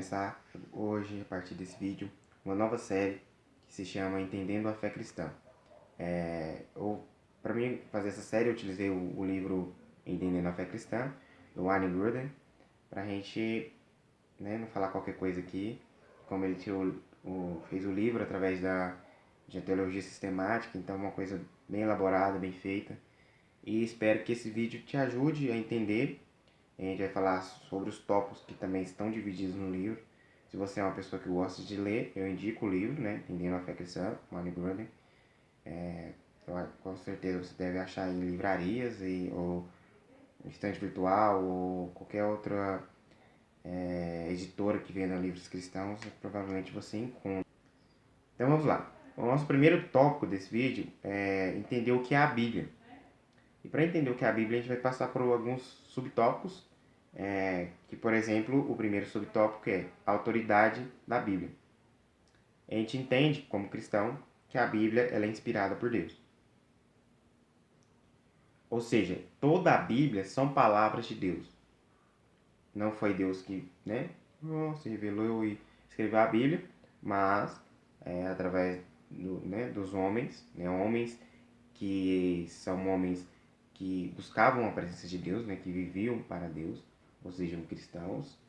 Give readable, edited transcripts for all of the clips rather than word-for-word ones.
começar hoje, a partir desse vídeo, uma nova série que se chama Entendendo a Fé Cristã. Para mim fazer essa série, eu utilizei o livro Entendendo a Fé Cristã, do Wayne Grudem, para a gente não falar qualquer coisa aqui, como ele fez o livro através de teologia sistemática, então é uma coisa bem elaborada, bem feita. E espero que esse vídeo te ajude a entender. A gente vai falar sobre os tópicos que também estão divididos no livro. Se você é uma pessoa que gosta de ler, eu indico o livro, Entendendo a Fé Cristã, Wayne Grudem. Com certeza você deve achar em livrarias, ou estante virtual, ou qualquer outra editora que venda livros cristãos, provavelmente você encontra. Então vamos lá. O nosso primeiro tópico desse vídeo é entender o que é a Bíblia. E para entender o que é a Bíblia, a gente vai passar por alguns subtópicos, que, por exemplo, o primeiro subtópico é a autoridade da Bíblia. A gente entende, como cristão, que a Bíblia ela é inspirada por Deus. Ou seja, toda a Bíblia são palavras de Deus. Não foi Deus que se revelou e escreveu a Bíblia, mas através dos homens, homens que são homens que buscavam a presença de Deus, que viviam para Deus, ou sejam cristãos,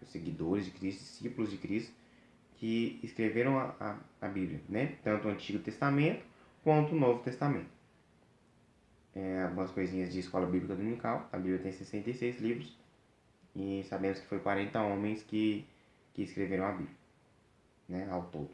seguidores de Cristo, discípulos de Cristo, que escreveram a Bíblia, tanto o Antigo Testamento quanto o Novo Testamento. Algumas coisinhas de escola bíblica dominical. A Bíblia tem 66 livros e sabemos que foi 40 homens que escreveram a Bíblia, ao todo.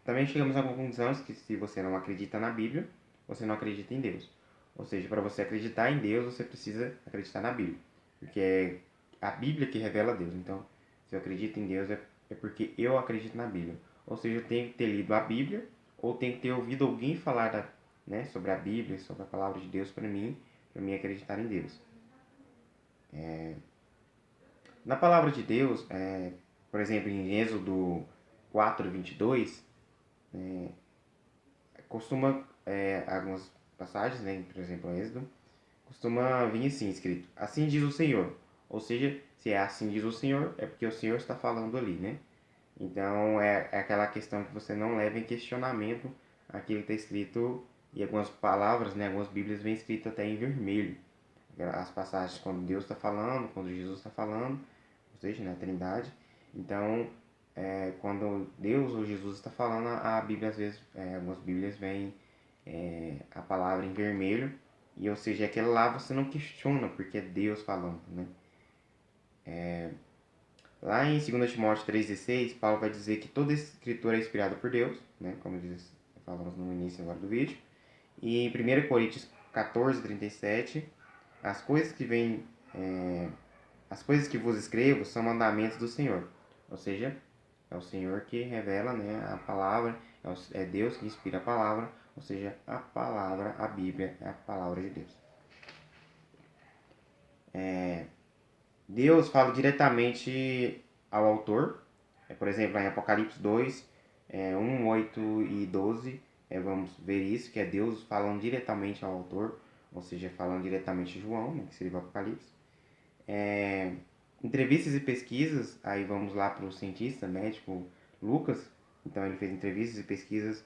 Também chegamos à conclusão que se você não acredita na Bíblia, você não acredita em Deus. Ou seja, para você acreditar em Deus, você precisa acreditar na Bíblia. Porque é a Bíblia que revela Deus. Então, se eu acredito em Deus, é porque eu acredito na Bíblia. Ou seja, eu tenho que ter lido a Bíblia, ou tenho que ter ouvido alguém falar sobre a Bíblia, sobre a palavra de Deus para mim acreditar em Deus. Na palavra de Deus, por exemplo, em Êxodo 4:22, costuma, algumas passagens, por exemplo, em Êxodo, costuma vir assim escrito: assim diz o Senhor. Ou seja, se é assim diz o Senhor, é porque o Senhor está falando ali, Então, é aquela questão que você não leva em questionamento aquilo que está escrito, e algumas palavras, algumas bíblias vêm escrito até em vermelho. As passagens quando Deus está falando, quando Jesus está falando, ou seja, na Trindade. Então, quando Deus ou Jesus está falando, a Bíblia, às vezes, algumas bíblias vêm a palavra em vermelho, e ou seja, aquele lá você não questiona, porque é Deus falando, Lá em 2 Timóteo 3,16, Paulo vai dizer que toda escritura é inspirada por Deus, como falamos no início agora do vídeo. E em 1 Coríntios 14:37, as coisas que vos escrevo são mandamentos do Senhor. Ou seja, é o Senhor que revela a palavra, é Deus que inspira a palavra, ou seja, a palavra, a Bíblia é a palavra de Deus. Deus fala diretamente ao autor. Por exemplo, em Apocalipse 2, 1, 8 e 12, vamos ver isso, que é Deus falando diretamente ao autor, ou seja, falando diretamente a João, que escreveu Apocalipse. Entrevistas e pesquisas, aí vamos lá para o cientista, médico Lucas. Então ele fez entrevistas e pesquisas,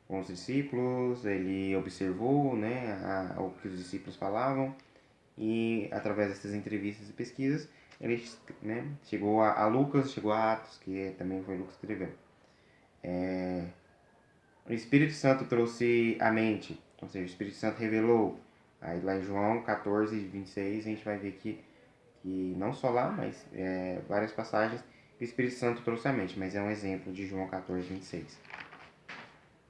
com os discípulos, ele observou, o que os discípulos falavam, e através dessas entrevistas e pesquisas ele chegou a Lucas, chegou a Atos, que também foi Lucas que escreveu. O Espírito Santo trouxe a mente, ou seja, o Espírito Santo revelou. Aí lá em João 14:26 a gente vai ver que não só lá, mas várias passagens que o Espírito Santo trouxe a mente, mas é um exemplo de João 14:26.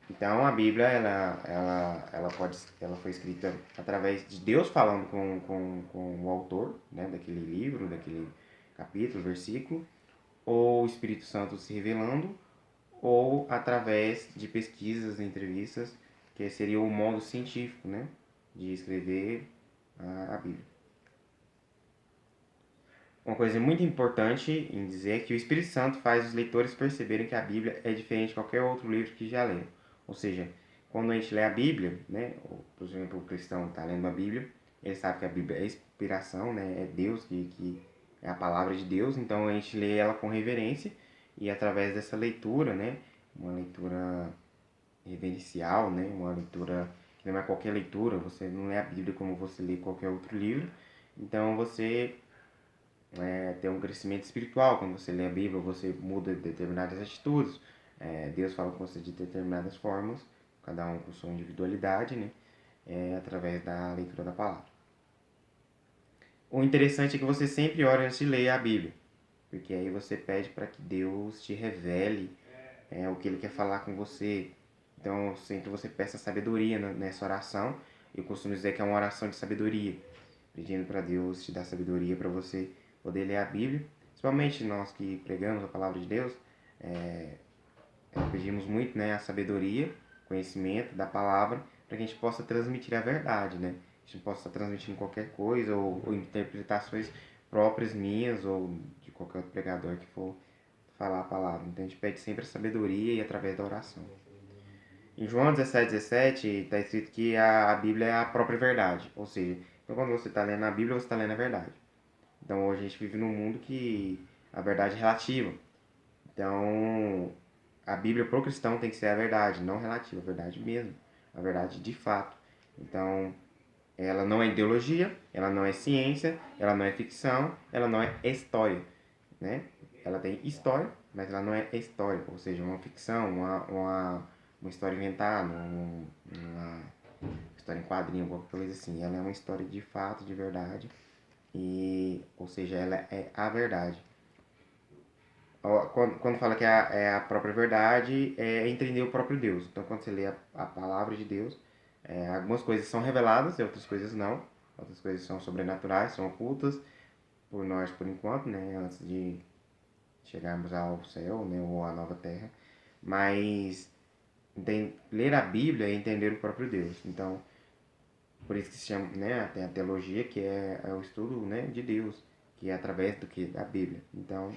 Então a Bíblia ela foi escrita através de Deus falando com o autor, daquele livro, daquele capítulo, versículo, ou o Espírito Santo se revelando, ou através de pesquisas, entrevistas, que seria o modo científico, de escrever a Bíblia. Uma coisa muito importante em dizer é que o Espírito Santo faz os leitores perceberem que a Bíblia é diferente de qualquer outro livro que já leram. Ou seja, quando a gente lê a Bíblia, ou, por exemplo, o cristão está lendo a Bíblia, ele sabe que a Bíblia inspiração, né? É Deus que é a palavra de Deus, então a gente lê ela com reverência e através dessa leitura, né? Uma leitura reverencial, né? Uma leitura que não é qualquer leitura, você não lê a Bíblia como você lê qualquer outro livro, então você tem um crescimento espiritual. Quando você lê a Bíblia, você muda determinadas atitudes. Deus fala com você de determinadas formas, cada um com sua individualidade, né? Através da leitura da palavra. O interessante é que você sempre ora antes de ler a Bíblia, porque aí você pede para que Deus te revele o que Ele quer falar com você. Então, sempre você peça sabedoria nessa oração. Eu costumo dizer que é uma oração de sabedoria, pedindo para Deus te dar sabedoria para você poder ler a Bíblia. Principalmente nós que pregamos a palavra de Deus, pedimos muito, né, a sabedoria, conhecimento da palavra, para que a gente possa transmitir a verdade, né? A gente possa estar transmitindo qualquer coisa ou interpretações próprias minhas ou de qualquer outro pregador que for falar a palavra. Então a gente pede sempre a sabedoria e através da oração. Em João 17,17 está escrito que a Bíblia é a própria verdade. Ou seja, então quando você está lendo a Bíblia, você está lendo a verdade. Então hoje a gente vive num mundo que a verdade é relativa. Então a Bíblia para o cristão tem que ser a verdade, não relativa, a verdade mesmo. A verdade de fato. Então ela não é ideologia, ela não é ciência, ela não é ficção, ela não é história, né? Ela tem história, mas ela não é história, ou seja, uma ficção, uma história inventada, uma história em quadrinho, alguma coisa assim. Ela é uma história de fato, de verdade, ou seja, ela é a verdade. Quando fala que é a própria verdade, é entender o próprio Deus. Então, quando você lê a palavra de Deus, algumas coisas são reveladas e outras coisas não. Outras coisas são sobrenaturais, são ocultas por nós por enquanto, né? Antes de chegarmos ao céu, né? Ou à nova terra. Mas ler a Bíblia é entender o próprio Deus. Então, por isso que se chama, né? Tem a teologia, que é o estudo, né, de Deus, que é através do que? Da Bíblia. Então,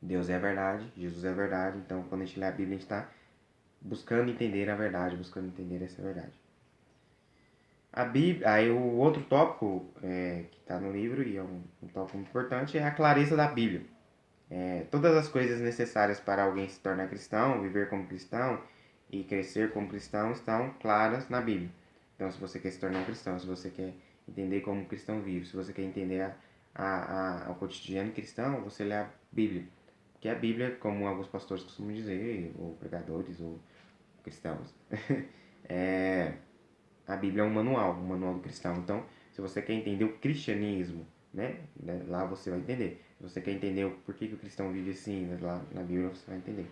Deus é a verdade, Jesus é a verdade. Então, quando a gente lê a Bíblia, a gente está buscando entender a verdade, buscando entender essa verdade. A Bíblia, aí o outro tópico que está no livro, e é um tópico importante, é a clareza da Bíblia. Todas as coisas necessárias para alguém se tornar cristão, viver como cristão e crescer como cristão estão claras na Bíblia. Então, se você quer se tornar um cristão, se você quer entender como um cristão vive, se você quer entender o cotidiano cristão, você lê a Bíblia. Que a Bíblia, como alguns pastores costumam dizer, ou pregadores, ou cristãos, a Bíblia é um manual do cristão. Então, se você quer entender o cristianismo, né, lá você vai entender. Se você quer entender o porquê que o cristão vive assim, né, lá na Bíblia você vai entender.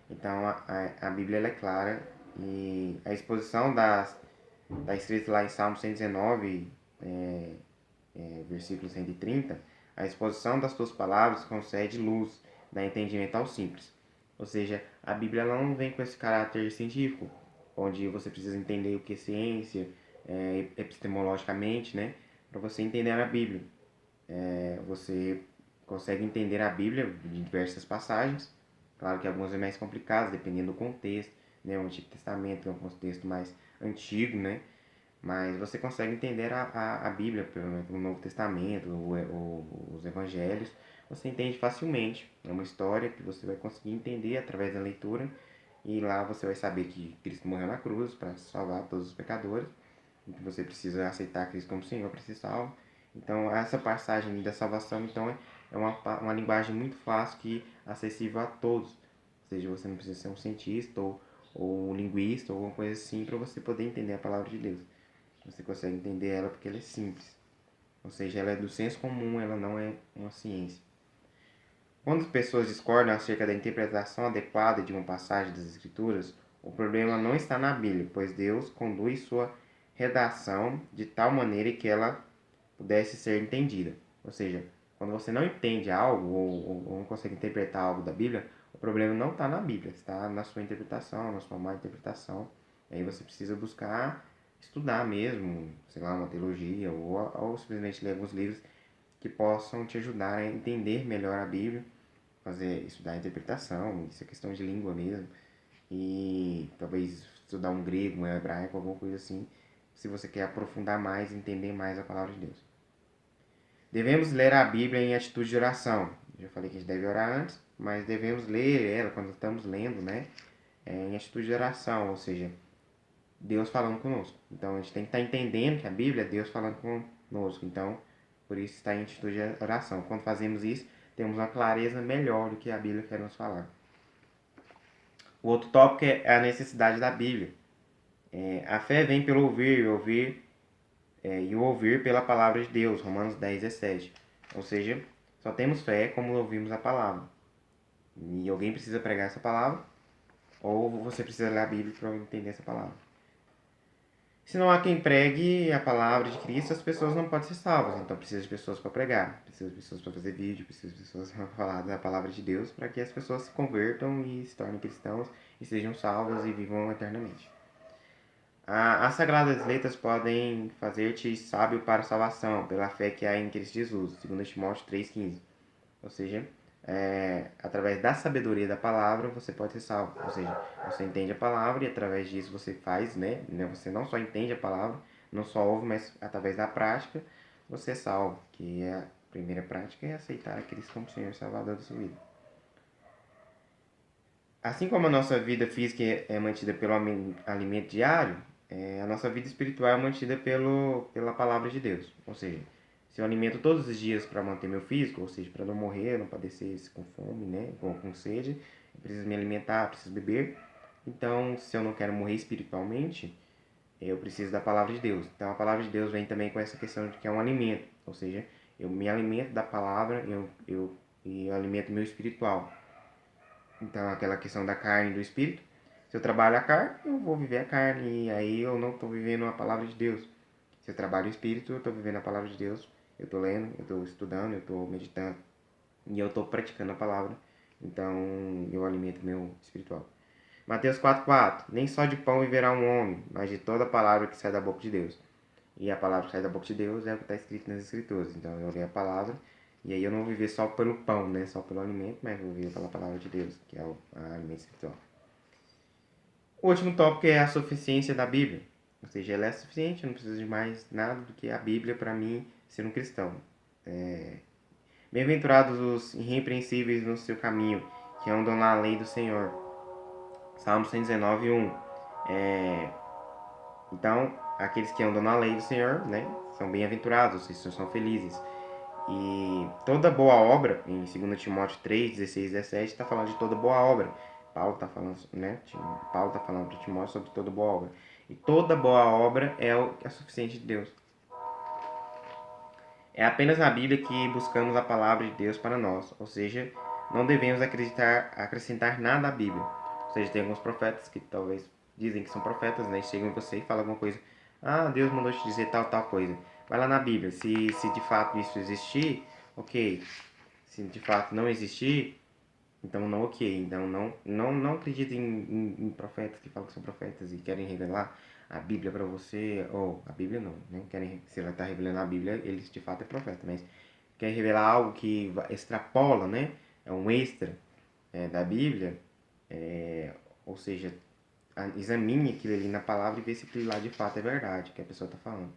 Então, a Bíblia ela é clara e a exposição está escrito lá em Salmo 119, versículo 130, a exposição das tuas palavras concede luz, dá entendimento ao simples. Ou seja, a Bíblia não vem com esse caráter científico, onde você precisa entender o que é ciência, epistemologicamente, né? Para você entender a Bíblia. Você consegue entender a Bíblia de diversas passagens. Claro que algumas é mais complicadas, dependendo do contexto, né? O Antigo Testamento é um contexto mais antigo, né? Mas você consegue entender a Bíblia, pelo menos o Novo Testamento, os Evangelhos, você entende facilmente. É uma história que você vai conseguir entender através da leitura, e lá você vai saber que Cristo morreu na cruz para salvar todos os pecadores, e que você precisa aceitar Cristo como Senhor para ser salvo. Então, essa passagem da salvação então, é uma linguagem muito fácil e acessível a todos. Ou seja, você não precisa ser um cientista ou um linguista ou alguma coisa assim para você poder entender a palavra de Deus. Você consegue entender ela porque ela é simples. Ou seja, ela é do senso comum, ela não é uma ciência. Quando as pessoas discordam acerca da interpretação adequada de uma passagem das Escrituras, o problema não está na Bíblia, pois Deus conduz sua redação de tal maneira que ela pudesse ser entendida. Ou seja, quando você não entende algo ou não consegue interpretar algo da Bíblia, o problema não está na Bíblia, está na sua interpretação, na sua má interpretação. E aí você precisa buscar estudar mesmo, sei lá, uma teologia ou simplesmente ler alguns livros que possam te ajudar a entender melhor a Bíblia, estudar a interpretação, isso é questão de língua mesmo, e talvez estudar um grego, um hebraico, alguma coisa assim, se você quer aprofundar mais, entender mais a palavra de Deus. Devemos ler a Bíblia em atitude de oração. Já falei que a gente deve orar antes, mas devemos ler ela quando estamos lendo, né? Em atitude de oração, ou seja, Deus falando conosco. Então a gente tem que estar entendendo que a Bíblia é Deus falando conosco. Então, por isso está em atitude de oração. Quando fazemos isso, temos uma clareza melhor do que a Bíblia quer nos falar. O outro tópico é a necessidade da Bíblia. A fé vem pelo ouvir, e o ouvir pela palavra de Deus, Romanos 10, 17. Ou seja, só temos fé como ouvimos a palavra. E alguém precisa pregar essa palavra, ou você precisa ler a Bíblia para entender essa palavra. Se não há quem pregue a palavra de Cristo, as pessoas não podem ser salvas. Então precisa de pessoas para pregar, precisa de pessoas para fazer vídeo, precisa de pessoas para falar da palavra de Deus, para que as pessoas se convertam e se tornem cristãos e sejam salvas e vivam eternamente. As sagradas letras podem fazer-te sábio para a salvação, pela fé que há em Cristo Jesus, 2 Timóteo 3,15. Ou seja, através da sabedoria da palavra você pode ser salvo. Ou seja, você entende a palavra e através disso você faz, né? Você não só entende a palavra, não só ouve, mas através da prática você é salvo. Que a primeira prática é aceitar a Cristo como Senhor e Salvador da sua vida. Assim como a nossa vida física é mantida pelo alimento diário, a nossa vida espiritual é mantida pela palavra de Deus. Ou seja, se eu alimento todos os dias para manter meu físico, ou seja, para não morrer, não padecer com fome, né, com sede, eu preciso me alimentar, preciso beber. Então, se eu não quero morrer espiritualmente, eu preciso da palavra de Deus. Então, a palavra de Deus vem também com essa questão de que é um alimento. Ou seja, eu me alimento da palavra e eu alimento meu espiritual. Então, aquela questão da carne e do espírito. Se eu trabalho a carne, eu vou viver a carne. E aí eu não estou vivendo a palavra de Deus. Se eu trabalho o espírito, eu estou vivendo a palavra de Deus. Eu estou lendo, eu estou estudando, eu estou meditando. E eu estou praticando a palavra. Então, eu alimento meu espiritual. Mateus 4,4. Nem só de pão viverá um homem, mas de toda a palavra que sai da boca de Deus. E a palavra que sai da boca de Deus é o que está escrito nas Escrituras. Então, eu leio a palavra. E aí eu não vou viver só pelo pão, né? Só pelo alimento, mas vou viver pela palavra de Deus, que é o alimento espiritual. O último tópico é a suficiência da Bíblia. Ou seja, ela é suficiente, eu não preciso de mais nada do que a Bíblia para mim ser um cristão. Bem-aventurados os irrepreensíveis no seu caminho, que andam na lei do Senhor. Salmo 119, 1. Então, aqueles que andam na lei do Senhor, né, são bem-aventurados, esses são felizes. E toda boa obra, em 2 Timóteo 3, 16 e 17, está falando de toda boa obra. Paulo está falando, né? Paulo está falando para Timóteo sobre toda boa obra. E toda boa obra é suficiente de Deus. É apenas na Bíblia que buscamos a palavra de Deus para nós. Ou seja, não devemos acrescentar nada à Bíblia. Ou seja, tem alguns profetas que talvez dizem que são profetas, né? Chegam em você e falam alguma coisa. Ah, Deus mandou te dizer tal coisa. Vai lá na Bíblia. Se de fato isso existir, ok. Se de fato não existir, então não ok. Então não acredite em profetas que falam que são profetas e querem revelar a Bíblia para você. Ou a Bíblia não, né? Querem, se ela está revelando a Bíblia, eles de fato é profeta. Mas quer revelar algo que extrapola, né? É um extra da Bíblia. Ou seja, examine aquilo ali na palavra e vê se aquilo lá de fato é verdade, que a pessoa está falando.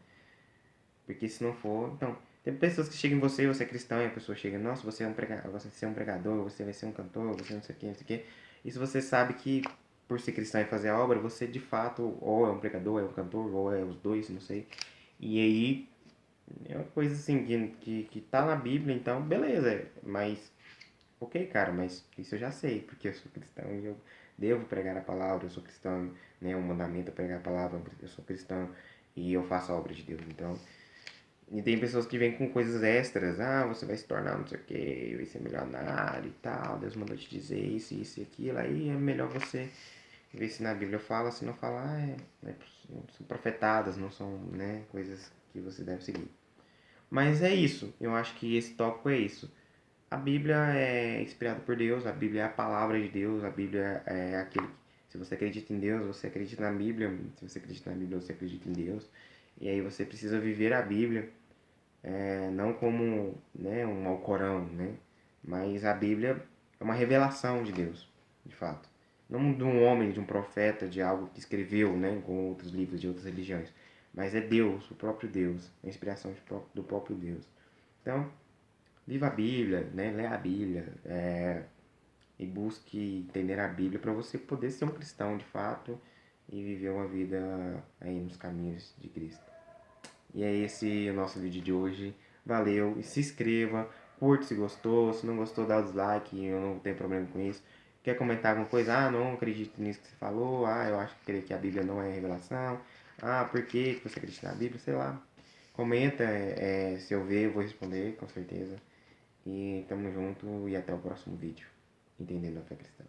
Porque se não for, então, tem pessoas que chegam em você, você é cristão, e a pessoa chega, nossa, você é um pregador, você vai ser um pregador, você vai ser um cantor, você não sei o que, não sei o que. Isso você sabe que por ser cristão e fazer a obra, você de fato ou é um pregador, ou é um cantor, ou é os dois, não sei. E aí é uma coisa assim que tá na Bíblia, então beleza, mas ok, cara, mas isso eu já sei, porque eu sou cristão e eu devo pregar a palavra, eu sou cristão, né? Um mandamento é pregar a palavra, eu sou cristão e eu faço a obra de Deus, então. E tem pessoas que vêm com coisas extras. Ah, você vai se tornar não sei o que, vai ser milionário e tal. Deus mandou te dizer isso e aquilo. Aí é melhor você ver se na Bíblia fala. Se não falar, são profetadas, não são, né, coisas que você deve seguir. Mas é isso. Eu acho que esse tópico é isso. A Bíblia é inspirada por Deus. A Bíblia é a palavra de Deus. A Bíblia é aquele que, se você acredita em Deus, você acredita na Bíblia. Se você acredita na Bíblia, você acredita em Deus. E aí você precisa viver a Bíblia não como, né, um Alcorão, né? Mas a Bíblia é uma revelação de Deus, de fato. Não de um homem, de um profeta, de algo que escreveu, né, com outros livros de outras religiões. mas é Deus, o próprio Deus, a inspiração do próprio Deus. Então, viva a Bíblia, né? Lê a Bíblia, e busque entender a Bíblia para você poder ser um cristão de fato e viver uma vida aí nos caminhos de Cristo. E é esse o nosso vídeo de hoje. Valeu, e se inscreva, curte se gostou, se não gostou dá o dislike, eu não tenho problema com isso. Quer comentar alguma coisa? Ah, não acredito nisso que você falou. Ah, eu acho que a Bíblia não é revelação. Ah, por que você acredita na Bíblia? Sei lá. Comenta, se eu ver eu vou responder, com certeza. E tamo junto e até o próximo vídeo. Entendendo a fé cristã.